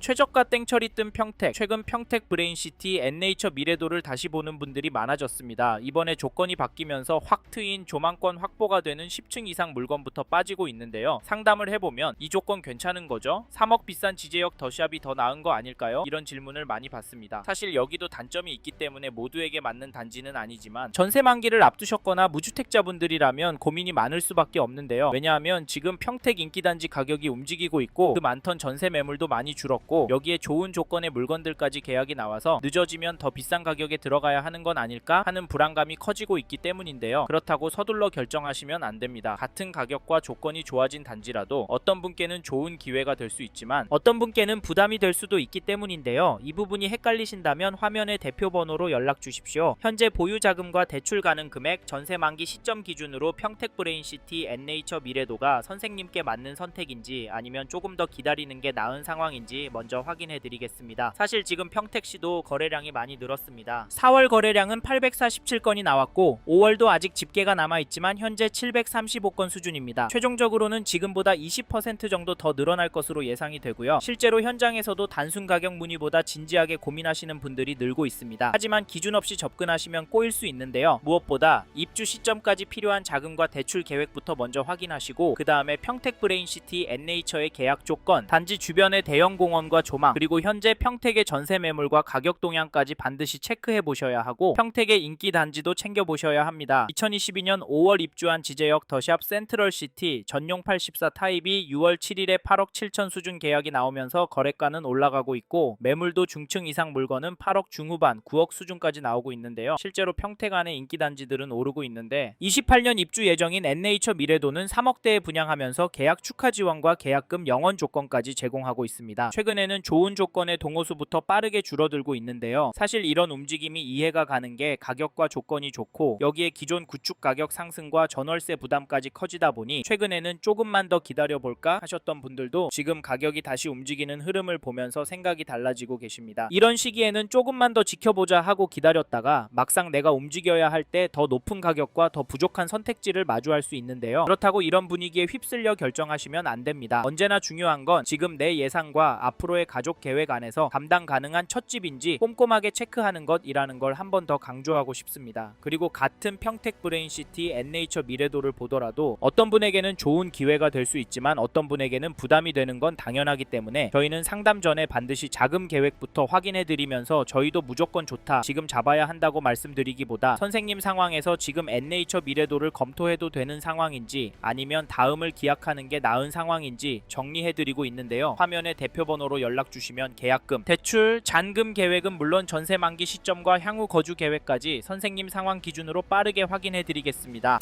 최저가 땡처리 뜬 평택. 최근 평택 브레인시티 N네이처 미래도를 다시 보는 분들이 많아졌습니다. 이번에 조건이 바뀌면서 확 트인 조망권 확보가 되는 10층 이상 물건부터 빠지고 있는데요. 상담을 해보면 이 조건 괜찮은 거죠? 3억 비싼 지제역 더샵이 더 나은 거 아닐까요? 이런 질문을 많이 받습니다. 사실 여기도 단점이 있기 때문에 모두에게 맞는 단지는 아니지만 전세 만기를 앞두셨거나 무주택자분들이라면 고민이 많을 수밖에 없는데요. 왜냐하면 지금 평택 인기단지 가격이 움직이고 있고 그 많던 전세 매물도 많이 줄었고 여기에 좋은 조건의 물건들까지 계약이 나와서 늦어지면 더 비싼 가격에 들어가야 하는 건 아닐까 하는 불안감이 커지고 있기 때문인데요. 그렇다고 서둘러 결정하시면 안 됩니다. 같은 가격과 조건이 좋아진 단지라도 어떤 분께는 좋은 기회가 될 수 있지만 어떤 분께는 부담이 될 수도 있기 때문인데요. 이 부분이 헷갈리신다면 화면의 대표 번호로 연락 주십시오. 현재 보유 자금과 대출 가능 금액, 전세 만기 시점 기준으로 평택 브레인시티 N네이처 미래도가 선생님께 맞는 선택인지 아니면 조금 더 기다리는 게 나은 상황인지 먼저 확인해 드리겠습니다. 사실 지금 평택시도 거래량이 많이 늘었습니다. 4월 거래량은 847건이 나왔고 5월도 아직 집계가 남아있지만 현재 735건 수준입니다. 최종적으로는 지금보다 20% 정도 더 늘어날 것으로 예상이 되고요. 실제로 현장에서도 단순 가격 문의보다 진지하게 고민하시는 분들이 늘고 있습니다. 하지만 기준 없이 접근하시면 꼬일 수 있는데요. 무엇보다 입주 시점까지 필요한 자금과 대출 계획부터 먼저 확인하시고 그 다음에 평택 브레인시티 N네이처의 계약 조건, 단지 주변의 대형 공원과 조망, 그리고 현재 평택의 전세 매물과 가격 동향까지 반드시 체크해 보셔야 하고 평택의 인기 단지도 챙겨 보셔야 합니다. 2022년 5월 입주한 지제역 더샵 센트럴시티 전용 84 타입이 6월 7일에 8억 7천 수준 계약이 나오면서 거래가는 올라가고 있고 매물도 중층 이상 물건은 8억 중후반 9억 수준까지 나오고 있는데요. 실제로 평택 안의 인기 단지들은 오르고 있는데 28년 입주 예정인 N네이처 미래도는 3억대에 분양하면서 계약 축하 지원과 계약금 영원 조건까지 제공하고 있습니다. 최근에는 좋은 조건의 동호수부터 빠르게 줄어들고 있는데요. 사실 이런 움직임이 이해가 가는 게 가격과 조건이 좋고 여기에 기존 구축 가격 상승과 전월세 부담까지 커지다 보니 최근에는 조금만 더 기다려볼까 하셨던 분들도 지금 가격이 다시 움직이는 흐름을 보면서 생각이 달라지고 계십니다. 이런 시기에는 조금만 더 지켜보자 하고 기다렸다가 막상 내가 움직여야 할 때 더 높은 가격과 더 부족한 선택지를 마주할 수 있는데요. 그렇다고 이런 분위기에 휩쓸려 결정하시면 안 됩니다. 언제나 중요한 건 지금 내 예상과 앞으로의 가족 계획 안에서 감당 가능한 첫 집인지 꼼꼼하게 체크하는 것이라는 걸 한 번 더 강조하고 싶습니다. 그리고 같은 평택 브레인시티 N네이처 미래도를 보더라도 어떤 분에게는 좋은 기회가 될 수 있지만 어떤 분에게는 부담이 되는 건 당연하기 때문에 저희는 상담 전에 반드시 자금 계획부터 확인해 드리면서 저희도 무조건 좋다, 지금 잡아야 한다고 말씀드리기보다 선생님 상황에서 지금 N네이처 미래도를 검토해도 되는 상황인지 아니면 다음을 기약하는 게 나은 상황인지 정리해 드리고 있는데요. 화면에 대표 번호로 연락 주시면 계약금, 대출, 잔금 계획은 물론 전세 만기 시점과 향후 거주 계획까지 선생님 상황 기준으로 빠르게 확인해 드리겠습니다.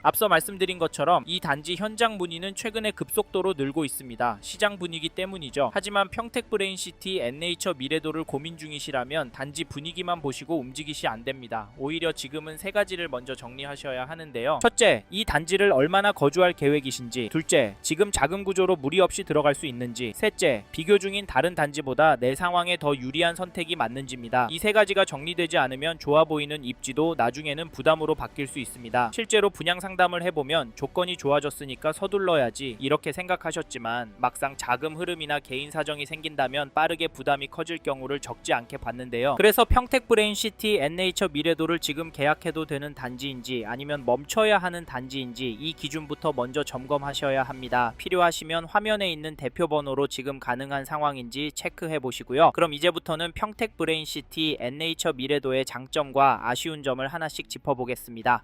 앞서 말씀드린 것처럼 이 단지 현장 문의는 최근에 급속도로 늘고 있습니다. 시장 분위기 때문이죠. 하지만 평택 브레인시티 N네이처 미래도를 고민 중이시라면 단지 분위기만 보시고 움직이시 안 됩니다. 오히려 지금은 세 가지를 먼저 정리하셔야 하는데요. 첫째, 이 단지를 얼마나 거주할 계획이신지. 둘째, 지금 자금 구조로 무리 없이 들어갈 수 있는지. 셋째, 비교 중인 다른 단지보다 내 상황에 더 유리한 선택이 맞는지입니다. 이 세 가지가 정리되지 않으면 좋아 보이는 입지도 나중에는 부담으로 바뀔 수 있습니다. 실제로 분양 상담을 해보면 조건이 좋아졌으니까 서둘러야지 이렇게 생각하셨지만 막상 자금 흐름이나 개인 사정이 생긴다면 빠르게 부담이 커질 경우를 적지 않게 봤는데요. 그래서 평택 브레인시티 N네이처 미래도를 지금 계약해도 되는 단지인지 아니면 멈춰야 하는 단지인지 이 기준부터 먼저 점검하셔야 합니다. 필요하시면 화면에 있는 대표 번호로 지금 가능한 상황인지 체크해 보시고요. 그럼 이제부터는 평택 브레인시티 N네이처 미래도의 장점과 아쉬운 점을 하나씩 짚어보겠습니다.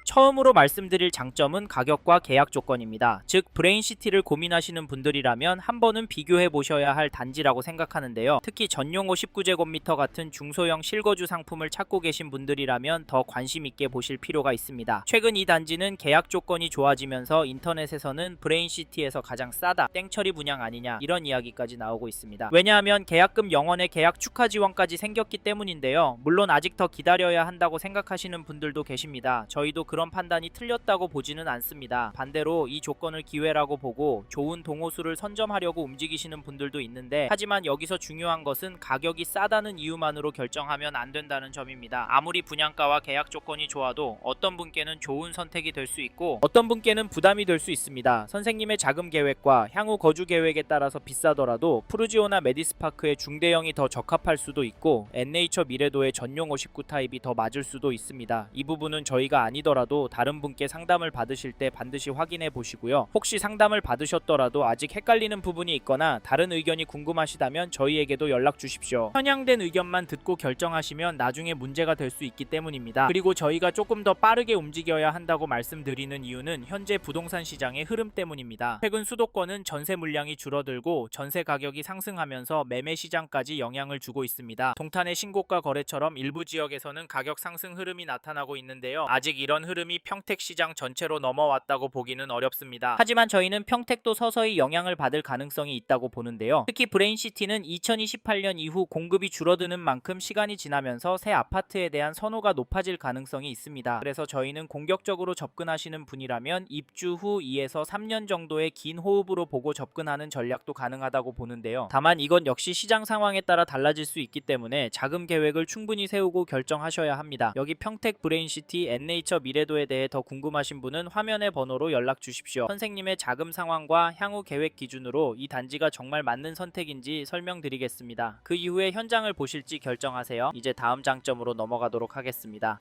처음으로 말씀드릴 장점은 가격과 계약 조건입니다. 즉 브레인시티를 고민하시는 분들이라면 한 번은 비교해 보셔야 할 단지라고 생각하는데요. 특히 전용 59제곱미터 같은 중소형 실거주 상품을 찾고 계신 분들이라면 더 관심 있게 보실 필요가 있습니다. 최근 이 단지는 계약 조건이 좋아지면서 인터넷에서는 브레인시티에서 가장 싸다, 땡처리 분양 아니냐 이런 이야기까지 나오고 있습니다. 왜냐하면 계약금 영원의 계약 축하 지원까지 생겼기 때문인데요. 물론 아직 더 기다려야 한다고 생각하시는 분들도 계십니다. 저희도 그런 그런 판단이 틀렸다고 보지는 않습니다. 반대로 이 조건을 기회라고 보고 좋은 동호수를 선점하려고 움직이시는 분들도 있는데, 하지만 여기서 중요한 것은 가격이 싸다는 이유만으로 결정하면 안 된다는 점입니다. 아무리 분양가와 계약 조건이 좋아도 어떤 분께는 좋은 선택이 될 수 있고 어떤 분께는 부담이 될 수 있습니다. 선생님의 자금 계획과 향후 거주 계획에 따라서 비싸더라도 푸르지오나 메디스파크의 중대형이 더 적합할 수도 있고 N네이처 미래도의 전용 59 타입이 더 맞을 수도 있습니다. 이 부분은 저희가 아니더라도 다른 분께 상담을 받으실 때 반드시 확인해 보시고요. 혹시 상담을 받으셨더라도 아직 헷갈리는 부분이 있거나 다른 의견이 궁금하시다면 저희에게도 연락 주십시오. 편향된 의견만 듣고 결정하시면 나중에 문제가 될 수 있기 때문입니다. 그리고 저희가 조금 더 빠르게 움직여야 한다고 말씀드리는 이유는 현재 부동산 시장의 흐름 때문입니다. 최근 수도권은 전세 물량이 줄어들고 전세 가격이 상승하면서 매매 시장까지 영향을 주고 있습니다. 동탄의 신고가 거래처럼 일부 지역에서는 가격 상승 흐름이 나타나고 있는데요. 아직 이런 흐름이 평택 시장 전체로 넘어왔다고 보기는 어렵습니다. 하지만 저희는 평택도 서서히 영향을 받을 가능성이 있다고 보는데요. 특히 브레인시티는 2028년 이후 공급이 줄어드는 만큼 시간이 지나면서 새 아파트에 대한 선호가 높아질 가능성이 있습니다. 그래서 저희는 공격적으로 접근하시는 분이라면 입주 후 2에서 3년 정도의 긴 호흡으로 보고 접근하는 전략도 가능하다고 보는데요. 다만 이건 역시 시장 상황에 따라 달라질 수 있기 때문에 자금 계획을 충분히 세우고 결정하셔야 합니다. 여기 평택 브레인시티 N네이처 미래도에 대해 더 궁금하신 분은 화면의 번호로 연락 주십시오. 선생님의 자금 상황과 향후 계획 기준으로 이 단지가 정말 맞는 선택인지 설명드리겠습니다. 그 이후에 현장을 보실지 결정하세요. 이제 다음 장점으로 넘어가도록 하겠습니다.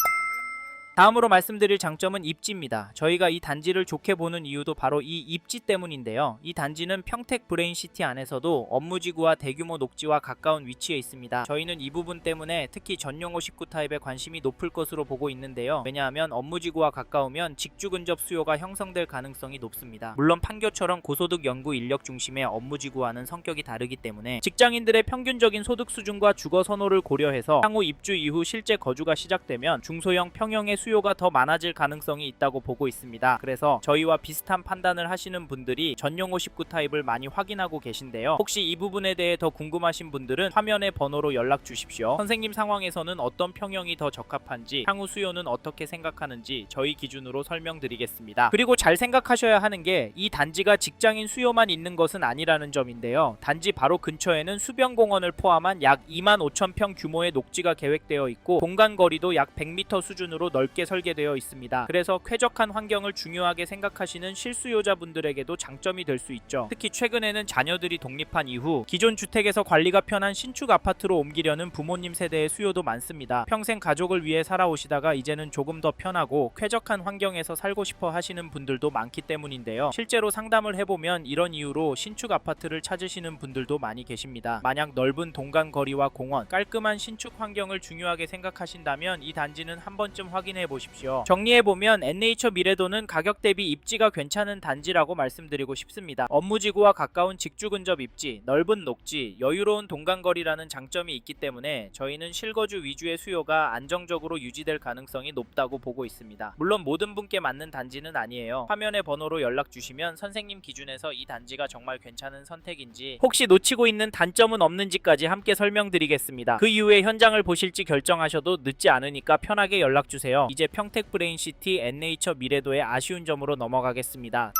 다음으로 말씀드릴 장점은 입지입니다. 저희가 이 단지를 좋게 보는 이유도 바로 이 입지 때문인데요. 이 단지는 평택 브레인시티 안에서도 업무지구와 대규모 녹지와 가까운 위치에 있습니다. 저희는 이 부분 때문에 특히 전용 59 타입에 관심이 높을 것으로 보고 있는데요. 왜냐하면 업무지구와 가까우면 직주 근접 수요가 형성될 가능성이 높습니다. 물론 판교처럼 고소득 연구 인력 중심의 업무지구와는 성격이 다르기 때문에 직장인들의 평균적인 소득 수준과 주거 선호를 고려해서 향후 입주 이후 실제 거주가 시작되면 중소형 평형의 수요가 더 많아질 가능성이 있다고 보고 있습니다. 그래서 저희와 비슷한 판단을 하시는 분들이 전용 59 타입을 많이 확인하고 계신데요. 혹시 이 부분에 대해 더 궁금하신 분들은 화면의 번호로 연락 주십시오. 선생님 상황에서는 어떤 평형이 더 적합한지, 향후 수요는 어떻게 생각하는지 저희 기준으로 설명드리겠습니다. 그리고 잘 생각하셔야 하는 게 이 단지가 직장인 수요만 있는 것은 아니라는 점인데요. 단지 바로 근처에는 수변공원을 포함한 약 25,000평 규모의 녹지가 계획되어 있고 공간 거리도 약 100m 수준으로 넓게 설계되어 있습니다. 그래서 쾌적한 환경을 중요하게 생각하시는 실수요자분들에게도 장점이 될 수 있죠. 특히 최근에는 자녀들이 독립한 이후 기존 주택에서 관리가 편한 신축 아파트로 옮기려는 부모님 세대의 수요도 많습니다. 평생 가족을 위해 살아오시다가 이제는 조금 더 편하고 쾌적한 환경에서 살고 싶어 하시는 분들도 많기 때문인데요. 실제로 상담을 해보면 이런 이유로 신축 아파트를 찾으시는 분들도 많이 계십니다. 만약 넓은 동간 거리와 공원, 깔끔한 신축 환경을 중요하게 생각하신다면 이 단지는 한 번쯤 확인해 보십시오. 정리해보면 N네이처 미래도는 가격 대비 입지가 괜찮은 단지라고 말씀드리고 싶습니다. 업무지구와 가까운 직주 근접 입지, 넓은 녹지, 여유로운 동간거리라는 장점이 있기 때문에 저희는 실거주 위주의 수요가 안정적으로 유지될 가능성이 높다고 보고 있습니다. 물론 모든 분께 맞는 단지는 아니에요. 화면의 번호로 연락 주시면 선생님 기준에서 이 단지가 정말 괜찮은 선택인지, 혹시 놓치고 있는 단점은 없는지까지 함께 설명드리겠습니다. 그 이후에 현장을 보실지 결정하셔도 늦지 않으니까 편하게 연락 주세요. 이제 평택 브레인시티 N네이처 미래도의 아쉬운 점으로 넘어가겠습니다.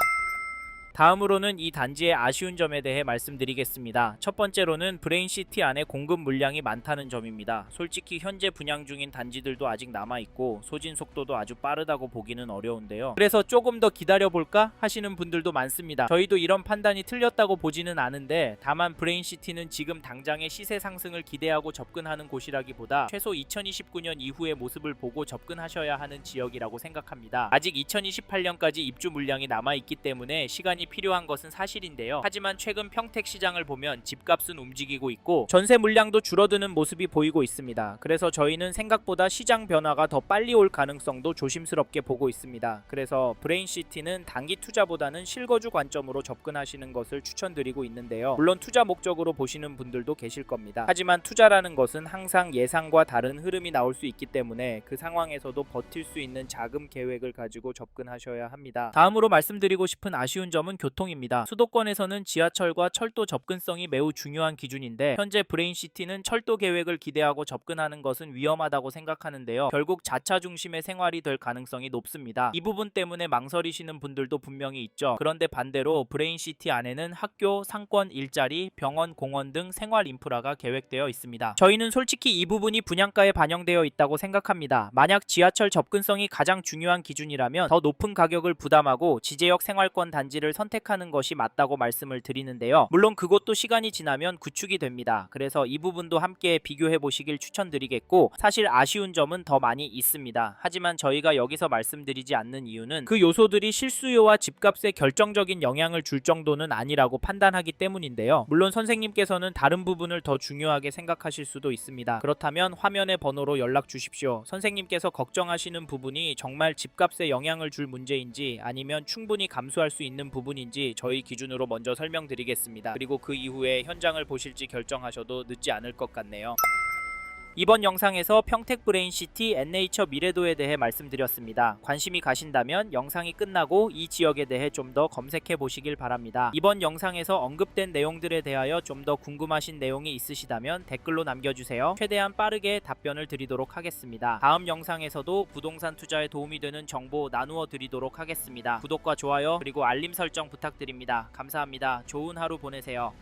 다음으로는 이 단지의 아쉬운 점에 대해 말씀드리겠습니다. 첫 번째로는 브레인시티 안에 공급 물량이 많다는 점입니다. 솔직히 현재 분양 중인 단지들도 아직 남아있고 소진 속도도 아주 빠르다고 보기는 어려운데요. 그래서 조금 더 기다려볼까 하시는 분들도 많습니다. 저희도 이런 판단이 틀렸다고 보지는 않은데, 다만 브레인시티는 지금 당장의 시세 상승을 기대하고 접근하는 곳이라기보다 최소 2029년 이후의 모습을 보고 접근하셔야 하는 지역이라고 생각합니다. 아직 2028년까지 입주 물량이 남아있기 때문에 시간이 필요한 것은 사실인데요. 하지만 최근 평택 시장을 보면 집값은 움직이고 있고 전세 물량도 줄어드는 모습이 보이고 있습니다. 그래서 저희는 생각보다 시장 변화가 더 빨리 올 가능성도 조심스럽게 보고 있습니다. 그래서 브레인시티는 단기 투자보다는 실거주 관점으로 접근하시는 것을 추천드리고 있는데요. 물론 투자 목적으로 보시는 분들도 계실 겁니다. 하지만 투자라는 것은 항상 예상과 다른 흐름이 나올 수 있기 때문에 그 상황에서도 버틸 수 있는 자금 계획을 가지고 접근하셔야 합니다. 다음으로 말씀드리고 싶은 아쉬운 점은 점은 교통입니다. 수도권에서는 지하철과 철도 접근성이 매우 중요한 기준인데 현재 브레인시티는 철도 계획을 기대하고 접근하는 것은 위험하다고 생각하는데요. 결국 자차 중심의 생활이 될 가능성이 높습니다. 이 부분 때문에 망설이시는 분들도 분명히 있죠. 그런데 반대로 브레인시티 안에는 학교, 상권, 일자리, 병원, 공원 등 생활 인프라가 계획되어 있습니다. 저희는 솔직히 이 부분이 분양가에 반영되어 있다고 생각합니다. 만약 지하철 접근성이 가장 중요한 기준이라면 더 높은 가격을 부담하고 지제역 생활권 단지를 선택하는 것이 맞다고 말씀을 드리는데요. 물론 그것도 시간이 지나면 구축이 됩니다. 그래서 이 부분도 함께 비교해 보시길 추천드리겠고, 사실 아쉬운 점은 더 많이 있습니다. 하지만 저희가 여기서 말씀드리지 않는 이유는 그 요소들이 실수요와 집값에 결정적인 영향을 줄 정도는 아니라고 판단하기 때문인데요. 물론 선생님께서는 다른 부분을 더 중요하게 생각하실 수도 있습니다. 그렇다면 화면의 번호로 연락 주십시오. 선생님께서 걱정하시는 부분이 정말 집값에 영향을 줄 문제인지 아니면 충분히 감수할 수 있는 부분인지 저희 기준으로 먼저 설명드리겠습니다. 그리고 그 이후에 현장을 보실지 결정하셔도 늦지 않을 것 같네요. 이번 영상에서 평택 브레인시티 N네이처 미래도에 대해 말씀드렸습니다. 관심이 가신다면 영상이 끝나고 이 지역에 대해 좀 더 검색해 보시길 바랍니다. 이번 영상에서 언급된 내용들에 대하여 좀 더 궁금하신 내용이 있으시다면 댓글로 남겨주세요. 최대한 빠르게 답변을 드리도록 하겠습니다. 다음 영상에서도 부동산 투자에 도움이 되는 정보 나누어 드리도록 하겠습니다. 구독과 좋아요 그리고 알림 설정 부탁드립니다. 감사합니다. 좋은 하루 보내세요.